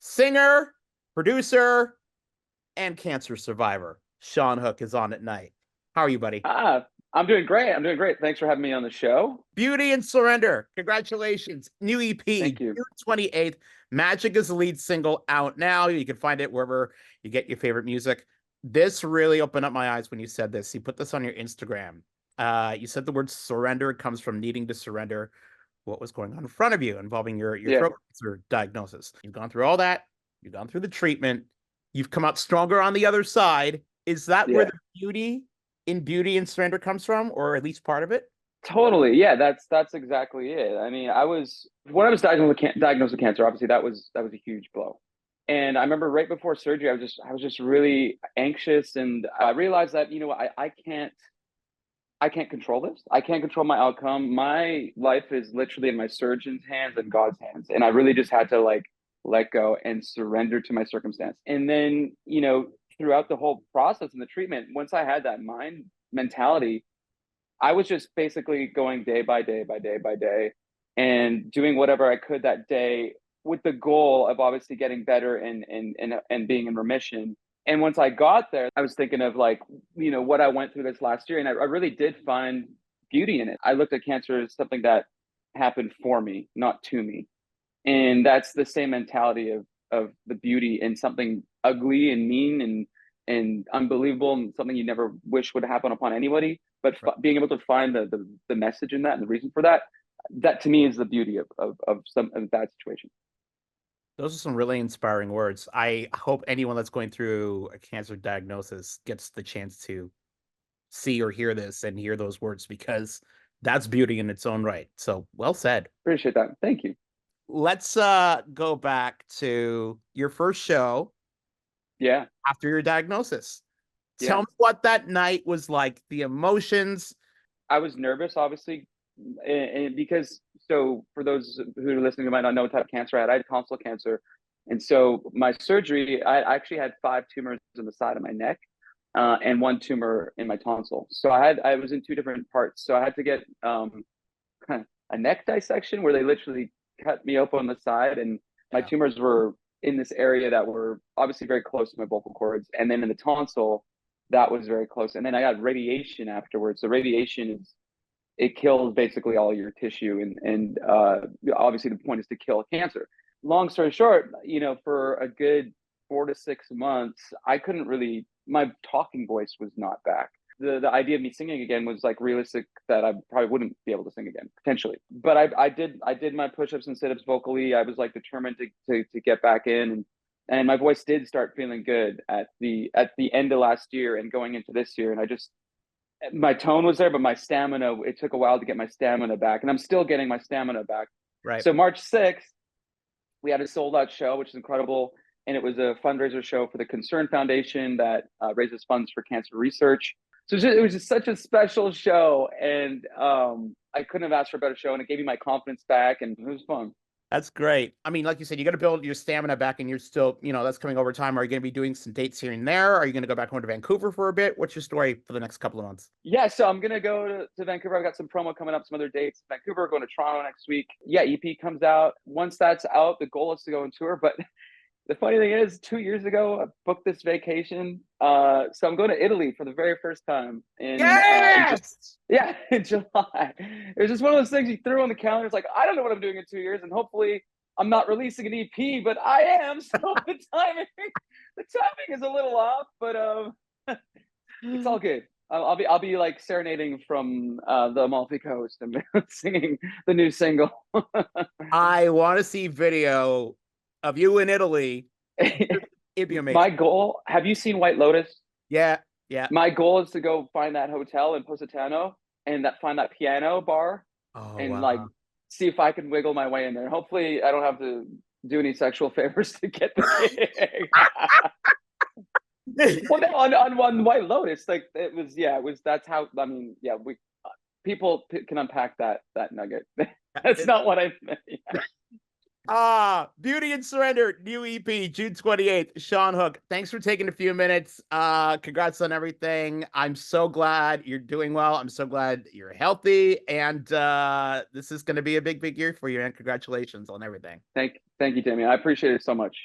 Singer, producer, and cancer survivor. Shawn Hook is on at night. How are you, buddy? I'm doing great. I'm doing great. Thanks for having me on the show. Beauty and Surrender. Congratulations. New EP, Thank you. June 28th. Magic is the lead single out now. You can find it wherever you get your favorite music. This really opened up my eyes when you said this. You put this on your Instagram. You said the word surrender. It comes from needing to surrender what was going on in front of you involving your Yeah, throat cancer diagnosis. You've gone through all that. You've gone through the treatment. You've come out stronger on the other side. Is that where yeah, the beauty and surrender comes from, or at least part of it? totally. Yeah, that's exactly it. I mean, I was when I was diagnosed with cancer. Obviously, that was a huge blow. And I remember right before surgery, I was just really anxious, and I realized that I can't control this. I can't control my outcome. My life is literally in my surgeon's hands and God's hands, and I really just had to like let go and surrender to my circumstance. And then throughout the whole process and the treatment, once I had that mind mentality, I was just basically going day by day by day by day and doing whatever I could that day with the goal of obviously getting better and being in remission. And once I got there, I was thinking of like, what I went through this last year. And I really did find beauty in it. I looked at cancer as something that happened for me, not to me. And that's the same mentality of the beauty in something ugly and mean and unbelievable and something you never wish would happen upon anybody, but being able to find the message in that and the reason for that, that to me is the beauty of that situation. Those are some really inspiring words. I hope anyone that's going through a cancer diagnosis gets the chance to see or hear this and hear those words because that's beauty in its own right. So well said. Appreciate that. Thank you. Let's go back to your first show Yeah. after your diagnosis. Tell Yeah. me what that night was like, the emotions. I was nervous, obviously, and because so for those who are listening who might not know what type of cancer I had tonsil cancer, and so my surgery, I actually had 5 tumors on the side of my neck, and 1 tumor in my tonsil. So I was in 2 different parts. So I had to get kind of a neck dissection where they literally cut me open on the side, and my Yeah. tumors were in this area that were obviously very close to my vocal cords, and then in the tonsil that was very close, and then I got radiation afterwards. So radiation is it kills basically all your tissue, and obviously the point is to kill cancer. Long story short, for a good 4 to 6 months, I couldn't really, my talking voice was not back. The idea of me singing again was like realistic that I probably wouldn't be able to sing again potentially. But I did my push-ups and sit-ups vocally. I was like determined to get back in, and my voice did start feeling good at the end of last year and going into this year. And I just my tone was there, but my stamina, it took a while to get my stamina back. And I'm still getting my stamina back. Right. So March 6th, we had a sold out show, which is incredible. And it was a fundraiser show for the Concern Foundation that raises funds for cancer research. So it was just such a special show. And I couldn't have asked for a better show. And it gave me my confidence back. And it was fun. That's great. I mean, like you said, you got to build your stamina back, and you're still, that's coming over time. Are you going to be doing some dates here and there? Are you going to go back home to Vancouver for a bit? What's your story for the next couple of months? Yeah, so I'm gonna go to Vancouver. I've got some promo coming up, some other dates. Vancouver, going to Toronto next week. Yeah, EP comes out. Once that's out, the goal is to go on tour. But the funny thing is, 2 years ago, I booked this vacation. So I'm going to Italy for the very first time in just Yes! yeah in July. It was just one of those things you threw on the calendar. It's like I don't know what I'm doing in 2 years, and hopefully I'm not releasing an EP, but I am. So the timing is a little off, but it's all good. I'll be like serenading from the Amalfi Coast and singing the new single. I want to see video of you in Italy. It'd be My amazing. goal. Have you seen White Lotus? Yeah, yeah. My goal is to go find that hotel in Positano and find that piano bar Oh, and like wow. see if I can wiggle my way in there. Hopefully, I don't have to do any sexual favors to get the gig. Well, on White Lotus, like it was. That's how. I mean, yeah, we people can unpack that nugget. That's not what I meant. Yeah. Beauty and Surrender, new EP, June 28th. Shawn Hook, thanks for taking a few minutes. Congrats on everything. I'm so glad you're doing well. I'm so glad you're healthy. And this is going to be a big, big year for you. And congratulations on everything. Thank you, Damian. I appreciate it so much.